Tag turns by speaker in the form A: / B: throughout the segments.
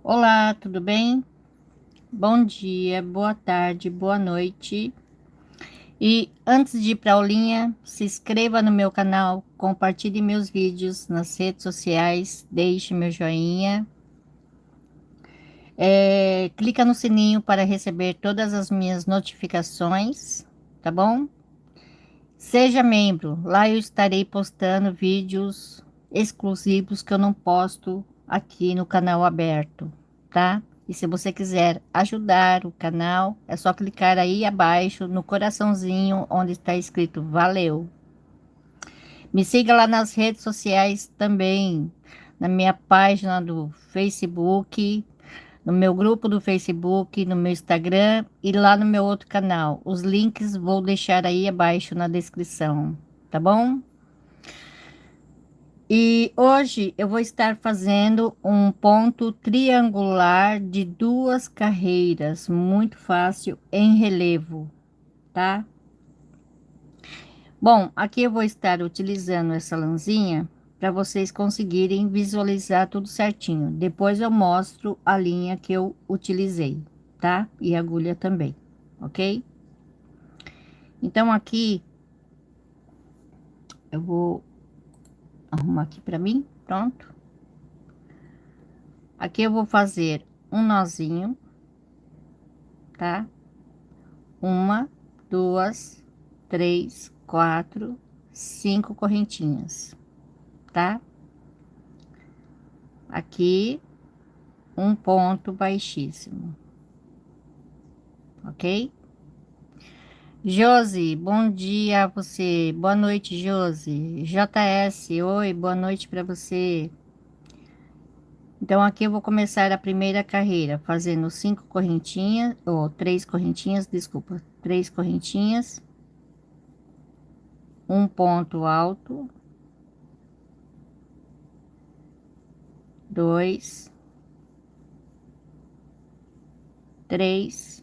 A: Olá, tudo bem? Bom dia, boa tarde, boa noite. E antes de ir para a aulinha, se inscreva no meu canal, compartilhe meus vídeos nas redes sociais, deixe meu joinha, clica no sininho para receber todas as minhas notificações, tá bom? Seja membro, lá eu estarei postando vídeos exclusivos que eu não posto aqui no canal aberto, tá? E se você quiser ajudar o canal, é só clicar aí abaixo no coraçãozinho onde está escrito valeu. Me siga lá nas redes sociais também, na minha página do Facebook, no meu grupo do Facebook, no meu Instagram e lá no meu outro canal. Os links vou deixar aí abaixo na descrição, tá bom? E hoje eu vou estar fazendo um ponto triangular de duas carreiras, muito fácil em relevo, tá? Bom, aqui eu vou estar utilizando essa lãzinha para vocês conseguirem visualizar tudo certinho. Depois eu mostro a linha que eu utilizei, tá? E a agulha também, ok? Então aqui eu vou arrumar aqui para mim, pronto. Aqui eu vou fazer um nozinho, tá? Uma, duas, três, quatro, cinco correntinhas, tá? Aqui um ponto baixíssimo, ok? Josi, bom dia a você. Boa noite, Josi. JS, oi, boa noite para você. Então, aqui eu vou começar a primeira carreira, fazendo cinco correntinhas, ou três correntinhas, desculpa, três correntinhas, um ponto alto, dois, três,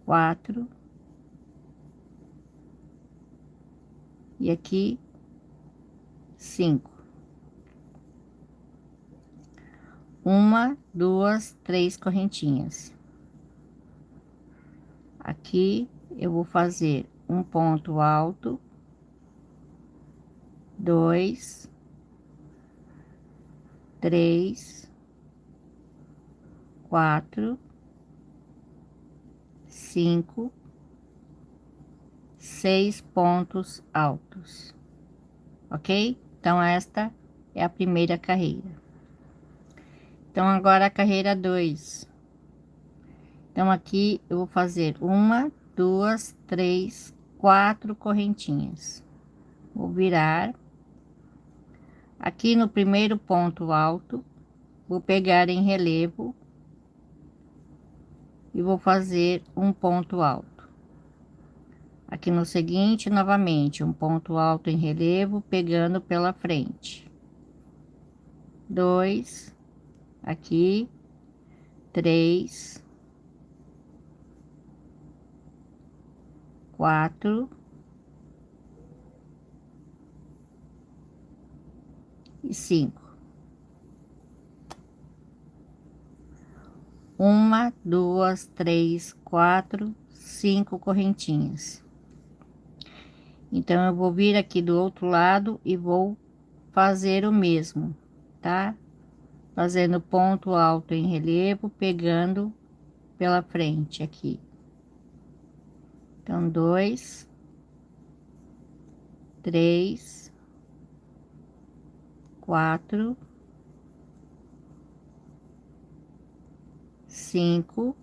A: quatro, e aqui cinco. Uma, duas, três correntinhas. Aqui eu vou fazer um ponto alto, dois, três, quatro, cinco, seis pontos altos, ok? Então, esta é a primeira carreira. Então, agora a carreira 2. Então, aqui eu vou fazer uma, duas, três, quatro correntinhas. Vou virar. Aqui no primeiro ponto alto, vou pegar em relevo e vou fazer um ponto alto. Aqui no seguinte, novamente, um ponto alto em relevo, pegando pela frente. Dois, aqui, três, quatro e cinco. Uma, duas, três, quatro, cinco correntinhas. Então, eu vou vir aqui do outro lado e vou fazer o mesmo, tá? Fazendo ponto alto em relevo, pegando pela frente aqui. Então, dois, três, quatro, cinco.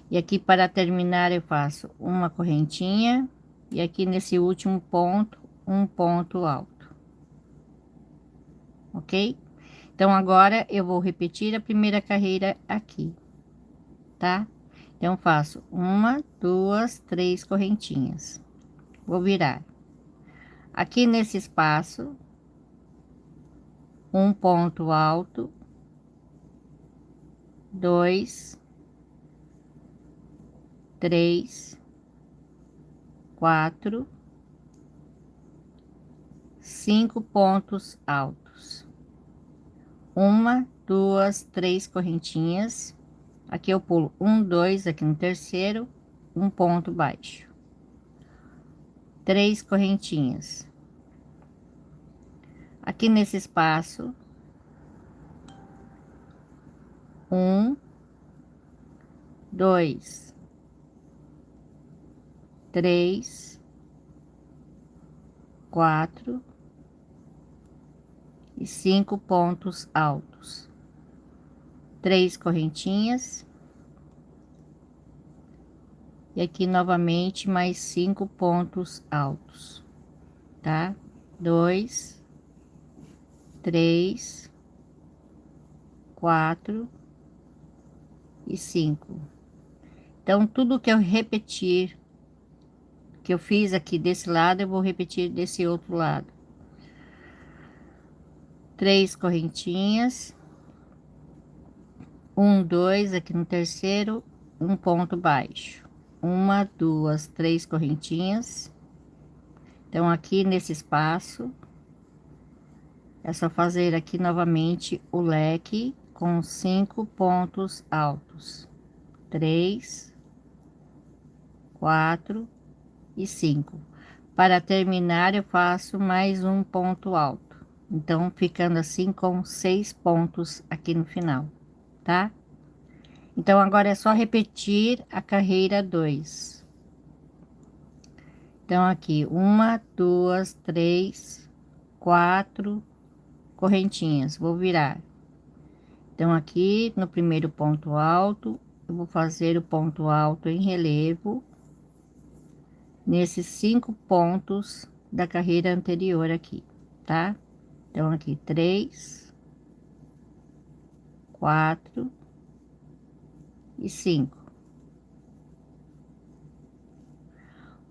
A: E aqui para terminar eu faço uma correntinha e aqui nesse último ponto, um ponto alto, ok? Então agora eu vou repetir a primeira carreira aqui, tá? Então faço uma, duas, três correntinhas. Vou virar. Aqui nesse espaço, um ponto alto, dois, três, quatro, cinco pontos altos. uma, duas, três correntinhas. Aqui eu pulo um, dois, aqui no terceiro, um ponto baixo, três correntinhas. Aqui nesse espaço, um, dois, três, quatro e cinco pontos altos, três correntinhas. E aqui novamente mais cinco pontos altos, tá? Dois, três, quatro e cinco. Então, tudo que eu repetir, que eu fiz aqui desse lado, eu vou repetir desse outro lado. Três correntinhas, um, dois, aqui no terceiro, um ponto baixo, uma, duas, três correntinhas. Então, aqui nesse espaço, é só fazer aqui novamente o leque com cinco pontos altos, três, quatro e cinco. Para terminar, eu faço mais um ponto alto, então ficando assim com seis pontos aqui no final, tá? Então agora é só repetir a carreira 2. Então aqui uma, duas, três, quatro correntinhas, vou virar. Então aqui no primeiro ponto alto, eu vou fazer o ponto alto em relevo nesses cinco pontos da carreira anterior aqui, tá? Então aqui três, quatro e cinco.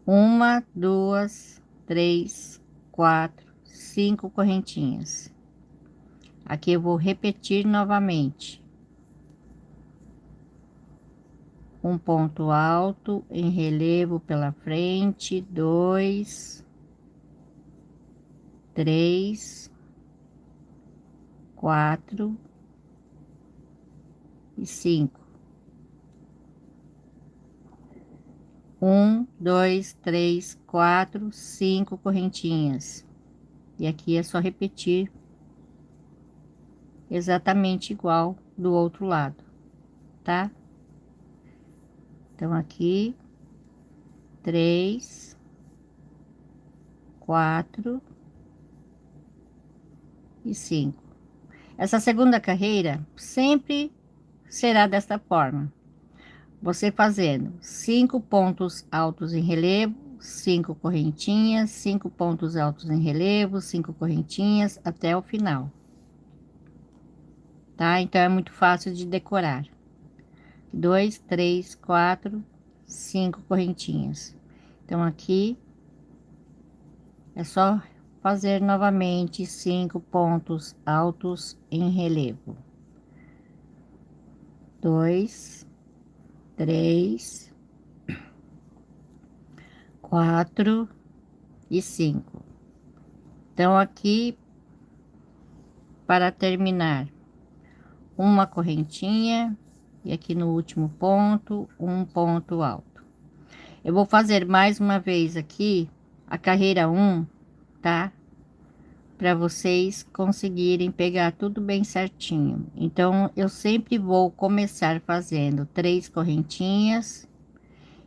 A: Uma, duas, três, quatro, cinco correntinhas. Aqui eu vou repetir novamente. Um ponto alto em relevo pela frente, dois, três, quatro e cinco. Um, dois, três, quatro, cinco correntinhas. E aqui é só repetir exatamente igual do outro lado, tá? Então aqui, três, quatro e cinco. Essa segunda carreira sempre será desta forma. Você fazendo cinco pontos altos em relevo, cinco correntinhas, cinco pontos altos em relevo, cinco correntinhas até o final, tá? Então é muito fácil de decorar. Dois, três, quatro, cinco correntinhas. Então aqui é só fazer novamente cinco pontos altos em relevo. Dois, três, quatro e cinco. Então aqui, para terminar, uma correntinha e aqui no último ponto, um ponto alto. Eu vou fazer mais uma vez aqui a carreira 1, tá? Para vocês conseguirem pegar tudo bem certinho. Então, eu sempre vou começar fazendo três correntinhas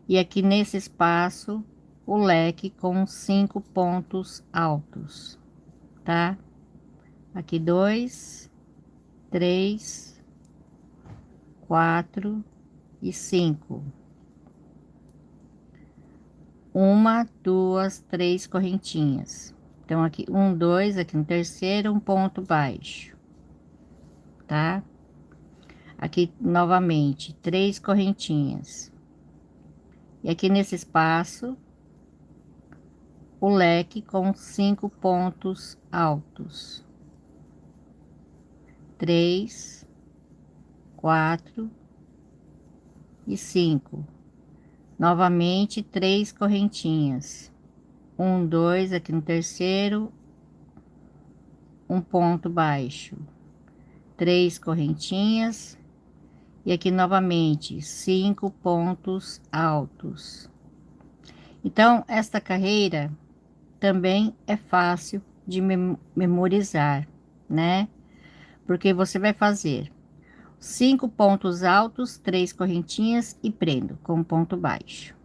A: e aqui nesse espaço o leque com cinco pontos altos, tá? Aqui dois, três, quatro e cinco. Uma, duas, três correntinhas. Então aqui um, dois, aqui no terceiro um ponto baixo, tá? Aqui novamente três correntinhas e aqui nesse espaço o leque com cinco pontos altos, três, quatro e cinco. Novamente três correntinhas, um, dois, aqui no terceiro um ponto baixo, 3 correntinhas e aqui novamente 5 pontos altos. Então, esta carreira também é fácil de memorizar, né? Porque você vai fazer 5 pontos altos, 3 correntinhas e prendo com ponto baixo.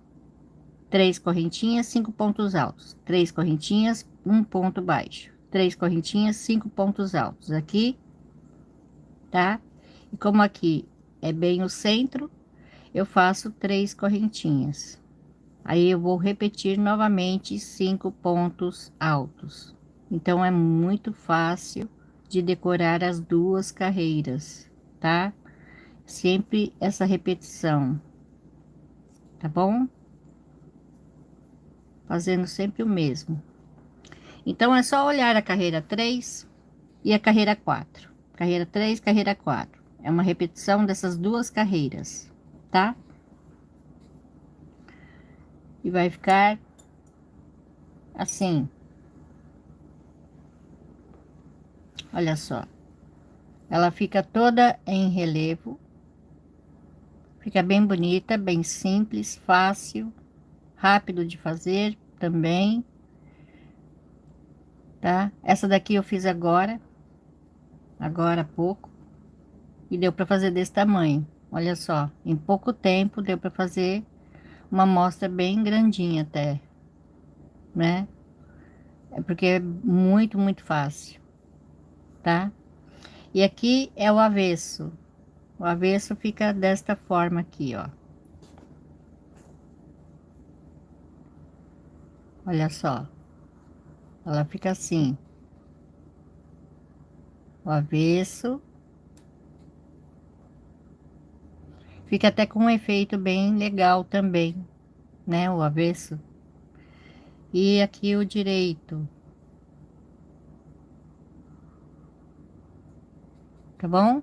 A: 3 correntinhas, 5 pontos altos, 3 correntinhas, 1 ponto baixo, 3 correntinhas, 5 pontos altos aqui, tá? E como aqui é bem o centro, eu faço 3 correntinhas. Aí eu vou repetir novamente 5 pontos altos. Então é muito fácil de decorar as duas carreiras, tá? Sempre essa repetição, tá bom? Fazendo sempre o mesmo. Então é só olhar a carreira 3 e a carreira 4. Carreira 3, carreira 4. É uma repetição dessas duas carreiras, tá? E vai ficar assim. Olha só. Ela fica toda em relevo. Fica bem bonita, bem simples, fácil, rápido de fazer também, tá? Essa daqui eu fiz agora há pouco, e deu para fazer desse tamanho. Olha só, em pouco tempo deu para fazer uma amostra bem grandinha até, né? É porque é muito, muito fácil, tá? E aqui é o avesso. O avesso fica desta forma aqui, ó. Olha só. Ela fica assim. O avesso. Fica até com um efeito bem legal também, né? O avesso. E aqui o direito. Tá bom?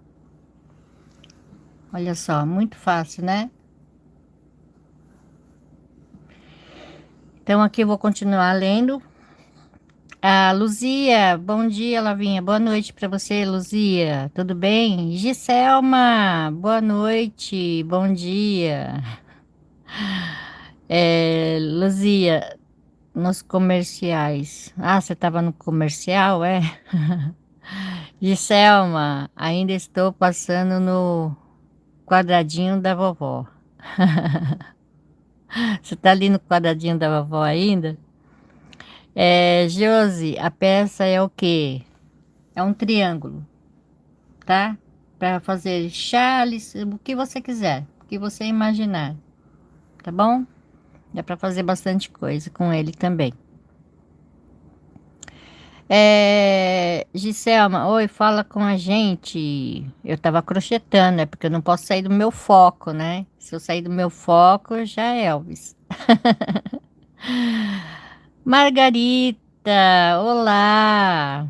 A: Olha só, muito fácil, né? Então aqui eu vou continuar lendo. Ah, Luzia, bom dia, Lavinha. Boa noite para você, Luzia. Tudo bem? Giselma, boa noite, bom dia. Luzia, nos comerciais. Ah, você estava no comercial, é? Giselma, ainda estou passando no quadradinho da vovó. Você tá ali no quadradinho da vovó ainda? Josi, a peça é o quê? É um triângulo, tá? Para fazer chales, o que você quiser, o que você imaginar, tá bom? Dá para fazer bastante coisa com ele também. Giselma, oi, fala com a gente. Eu tava crochetando, é porque eu não posso sair do meu foco, né? Se eu sair do meu foco, já é Elvis. Margarita, olá.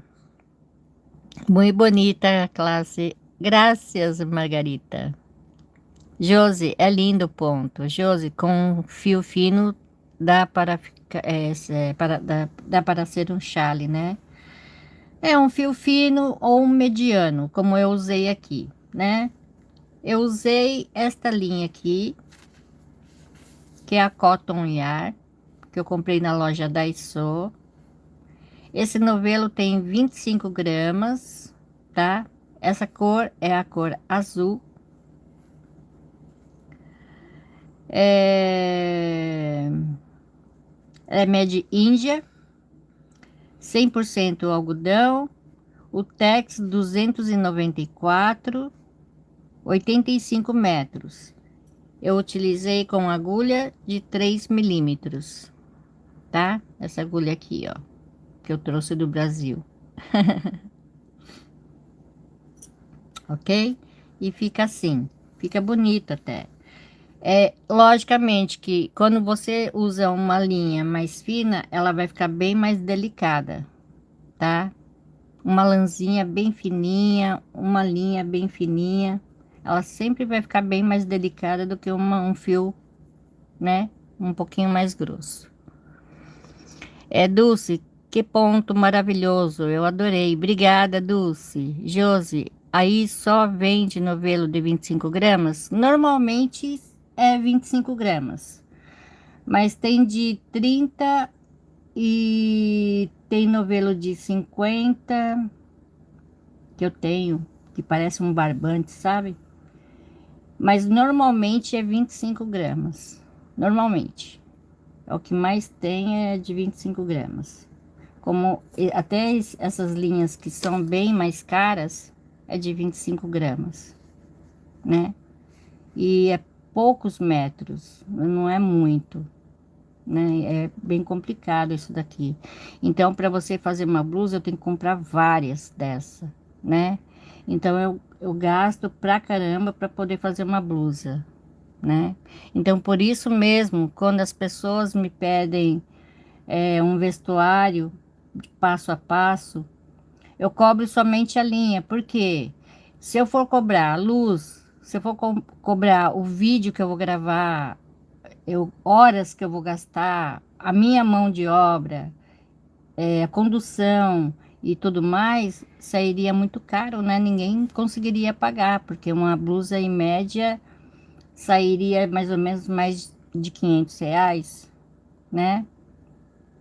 A: Muito bonita a classe. Graças, Margarita. Josi, é lindo o ponto. Josi, com fio fino dá para ficar, dá para ser um chale, né? É um fio fino ou um mediano, como eu usei aqui, né? Eu usei esta linha aqui, que é a Cotton Yarn, que eu comprei na loja Daiso. Esse novelo tem 25 gramas, tá? Essa cor é a cor azul. É, é Made Índia, 100% algodão. O Tex 294, 85 metros. Eu utilizei com agulha de 3 milímetros, tá? Essa agulha aqui, ó, que eu trouxe do Brasil. Ok? E fica assim, fica bonito até. Logicamente que quando você usa uma linha mais fina, ela vai ficar bem mais delicada, tá? Uma lãzinha bem fininha, uma linha bem fininha, ela sempre vai ficar bem mais delicada do que um fio, né? Um pouquinho mais grosso. Dulce, que ponto maravilhoso, eu adorei. Obrigada, Dulce. Josi, aí só vende novelo de 25 gramas. Normalmente é 25 gramas, mas tem de 30 e tem novelo de 50 que eu tenho, que parece um barbante, sabe? Mas normalmente é 25 gramas. Normalmente. É o que mais tem é de 25 gramas. Como até essas linhas que são bem mais caras, é de 25 gramas, né? E é poucos metros, não é muito, né? É bem complicado isso daqui. Então, para você fazer uma blusa, eu tenho que comprar várias dessa, né? Então, eu gasto pra caramba para poder fazer uma blusa, né? Então, por isso mesmo, quando as pessoas me pedem um vestuário passo a passo, eu cobro somente a linha, porque se eu for cobrar a luz, se eu for cobrar o vídeo que eu vou gravar, horas que eu vou gastar, a minha mão de obra, a condução e tudo mais, sairia muito caro, né? Ninguém conseguiria pagar, porque uma blusa em média sairia mais ou menos mais de R$ 500, né?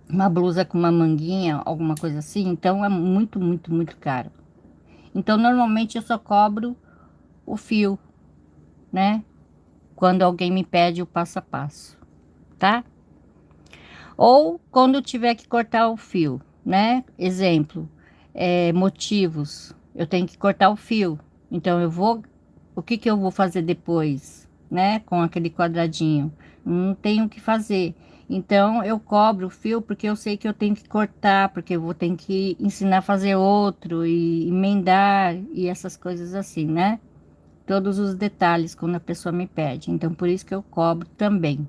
A: Uma blusa com uma manguinha, alguma coisa assim, então é muito, muito, muito caro. Então, normalmente eu só cobro o fio, né? Quando alguém me pede o passo a passo, tá? Ou quando eu tiver que cortar o fio, né? Exemplo, motivos, eu tenho que cortar o fio. Então, o que que eu vou fazer depois, né? Com aquele quadradinho. Não tenho o que fazer. Então, eu cobro o fio porque eu sei que eu tenho que cortar, porque eu vou ter que ensinar a fazer outro e emendar e essas coisas assim, né? Todos os detalhes quando a pessoa me pede. Então, por isso que eu cobro também.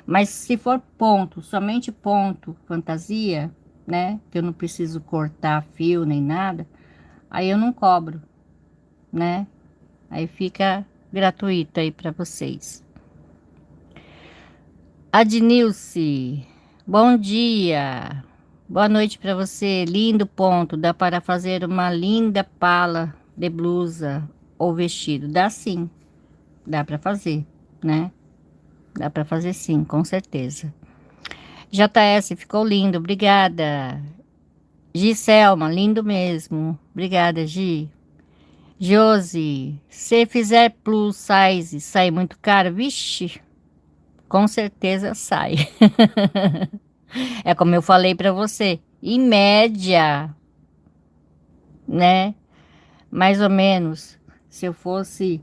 A: Mas se for ponto, somente ponto, fantasia, né? Que eu não preciso cortar fio nem nada, aí eu não cobro, né? Aí fica gratuito aí para vocês. Adnilce, bom dia. Boa noite para você. Lindo ponto. Dá para fazer uma linda pala de blusa ou vestido? Dá sim, dá para fazer, né? Dá para fazer sim, com certeza. JS, ficou lindo, obrigada. Giselma, lindo mesmo. Obrigada, Gi. Josi, se fizer plus size, sai muito caro? Vixe, com certeza sai. É como eu falei para você, em média, né? Mais ou menos, se eu fosse,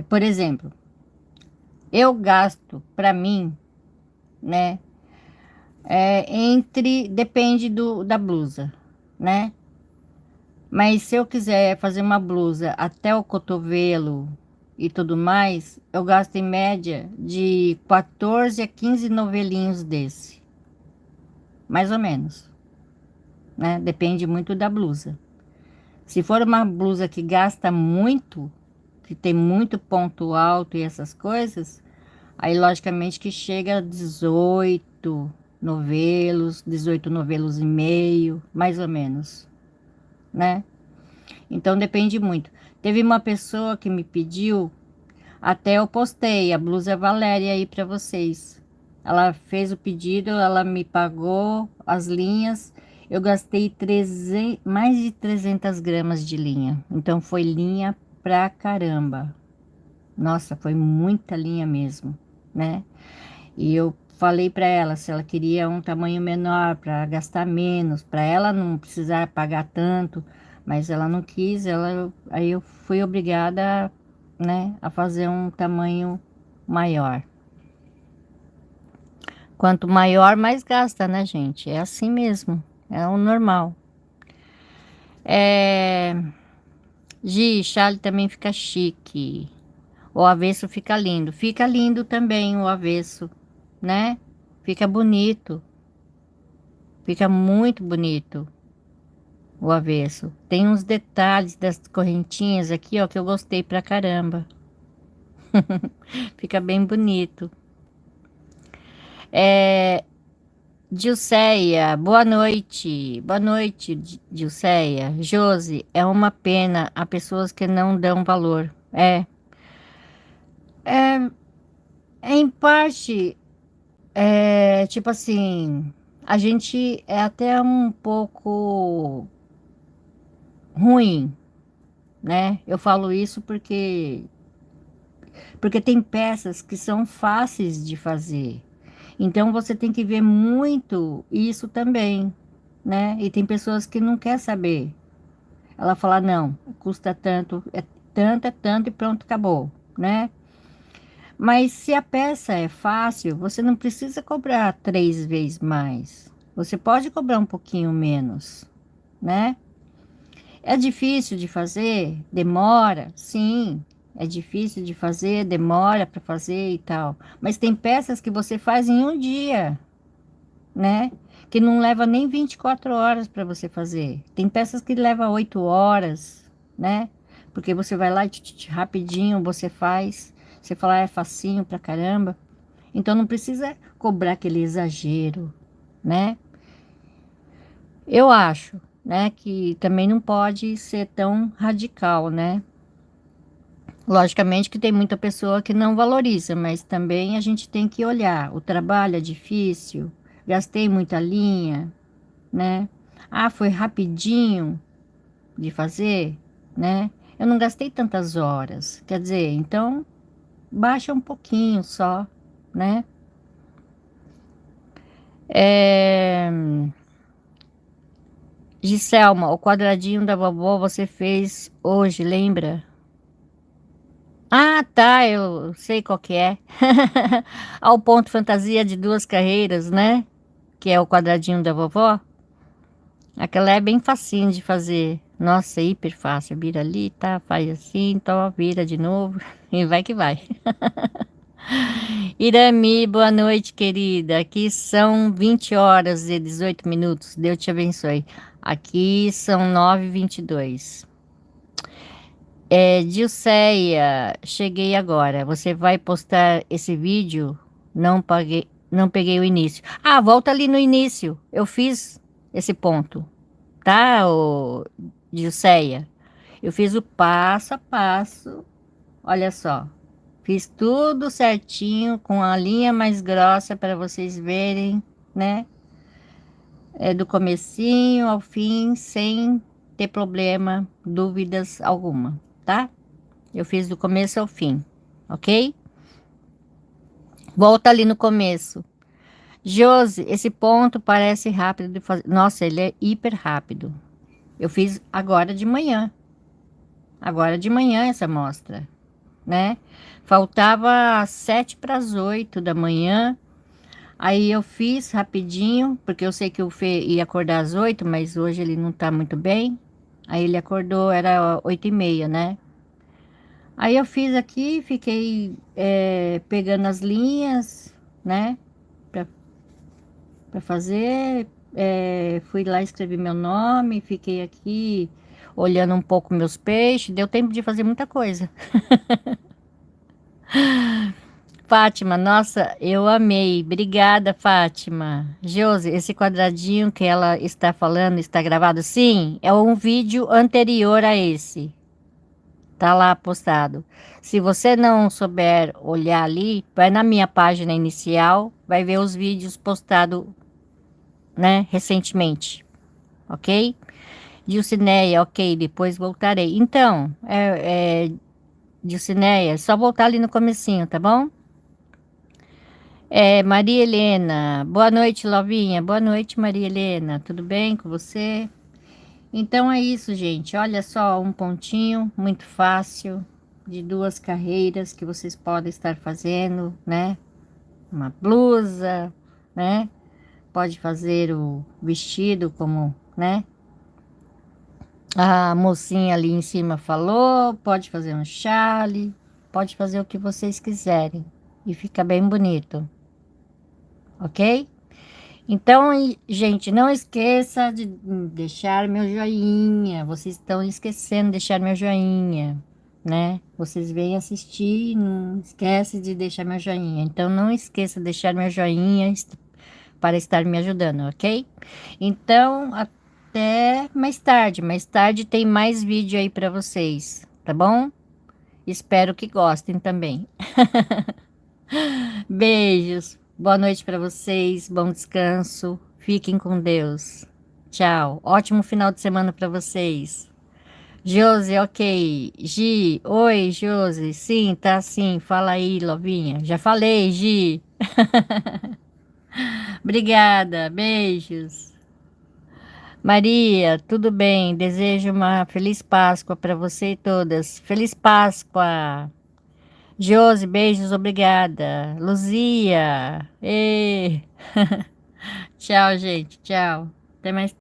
A: por exemplo, eu gasto para mim, né? Depende da blusa, né? Mas se eu quiser fazer uma blusa até o cotovelo e tudo mais, eu gasto em média de 14 a 15 novelinhos desse. Mais ou menos, né? Depende muito da blusa. Se for uma blusa que gasta muito, que tem muito ponto alto e essas coisas, aí logicamente que chega a 18 novelos e meio, mais ou menos, né? Então depende muito. Teve uma pessoa que me pediu, até eu postei a blusa Valéria aí para vocês. Ela fez o pedido, ela me pagou as linhas. Eu gastei mais de 300 gramas de linha. Então foi linha pra caramba. Nossa, foi muita linha mesmo, né? E eu falei para ela se ela queria um tamanho menor para gastar menos, para ela não precisar pagar tanto, mas ela não quis, aí eu fui obrigada, né, a fazer um tamanho maior. Quanto maior, mais gasta, né, gente? É assim mesmo, é o normal. É... Gi, Charlie também fica chique. O avesso fica lindo também o avesso, né? Fica bonito. Fica muito bonito o avesso. Tem uns detalhes das correntinhas aqui, ó, que eu gostei pra caramba. Fica bem bonito. Dilceia, boa noite. Boa noite, Dilceia. Josi, é uma pena a pessoas que não dão valor. É, é em parte, tipo assim, a gente é até um pouco ruim, né? Eu falo isso porque tem peças que são fáceis de fazer. Então você tem que ver muito isso também, né? E tem pessoas que não quer saber. Ela fala, não, custa tanto, é tanto e pronto, acabou, né? Mas se a peça é fácil, você não precisa cobrar 3 vezes mais. Você pode cobrar um pouquinho menos, né? É difícil de fazer? Demora? Sim. É difícil de fazer, demora para fazer e tal. Mas tem peças que você faz em um dia, né? Que não leva nem 24 horas para você fazer. Tem peças que levam 8 horas, né? Porque você vai lá e rapidinho você faz. Você fala, é facinho pra caramba. Então não precisa cobrar aquele exagero, né? Eu acho, né, que também não pode ser tão radical, né? Logicamente que tem muita pessoa que não valoriza, mas também a gente tem que olhar. O trabalho é difícil, gastei muita linha, né? Ah, foi rapidinho de fazer, né? Eu não gastei tantas horas. Quer dizer, então baixa um pouquinho só, né? É... Giselma, o quadradinho da vovó você fez hoje, lembra? Ah, tá, eu sei qual que é. Ao ponto fantasia de 2 carreiras, né? Que é o quadradinho da vovó. Aquela é bem facinho de fazer. Nossa, é hiper fácil. Vira ali, tá? Faz assim, então vira de novo e vai que vai. Irami, boa noite, querida. Aqui são 20 horas e 18 minutos. Deus te abençoe. Aqui são 9h22. Dilceia, cheguei agora. Você vai postar esse vídeo? Não peguei o início. Ah, volta ali no início. Eu fiz esse ponto, tá, Dilceia? Eu fiz o passo a passo. Olha só. Fiz tudo certinho, com a linha mais grossa para vocês verem, né? Do comecinho ao fim, sem ter problema, dúvidas alguma, tá? Eu fiz do começo ao fim, ok? Volta ali no começo. Josi, esse ponto parece rápido de fazer. Nossa, ele é hiper rápido. Eu fiz agora de manhã. Agora de manhã essa amostra, né? Faltava 7 para as 8 da manhã. Aí eu fiz rapidinho, porque eu sei que o Fê ia acordar às 8, mas hoje ele não tá muito bem. Aí ele acordou, era 8h30, né? Aí eu fiz aqui, fiquei pegando as linhas, né? Pra, pra fazer. Fui lá, escrevi meu nome, fiquei aqui olhando um pouco meus peixes. Deu tempo de fazer muita coisa. Fátima, nossa, eu amei. Obrigada, Fátima. Josi, esse quadradinho que ela está falando está gravado? Sim, é um vídeo anterior a esse. Tá lá postado. Se você não souber olhar ali, vai na minha página inicial, vai ver os vídeos postados, né, recentemente, ok? Dilcineia, ok, depois voltarei. Então, Dilcineia, é só voltar ali no comecinho, tá bom? Maria Helena, boa noite, Lovinha. Boa noite, Maria Helena. Tudo bem com você? Então é isso, gente. Olha só, um pontinho muito fácil de 2 carreiras que vocês podem estar fazendo, né? Uma blusa, né? Pode fazer o vestido como, né? A mocinha ali em cima falou. Pode fazer um chale, pode fazer o que vocês quiserem e fica bem bonito, ok? Então, gente, não esqueça de deixar meu joinha. Vocês estão esquecendo de deixar meu joinha, né? Vocês vêm assistir, não esquece de deixar meu joinha. Então, não esqueça de deixar meu joinha, para estar me ajudando, ok? Então, até mais tarde. Mais tarde tem mais vídeo aí para vocês, tá bom? Espero que gostem também. Beijos. Boa noite para vocês. Bom descanso. Fiquem com Deus. Tchau. Ótimo final de semana para vocês. Josi, ok. Gi, oi, Josi. Sim, tá sim. Fala aí, Lovinha. Já falei, Gi. Obrigada. Beijos. Maria, tudo bem? Desejo uma feliz Páscoa para você e todas. Feliz Páscoa. Josi, beijos, obrigada. Luzia. Tchau, gente. Tchau. Até mais.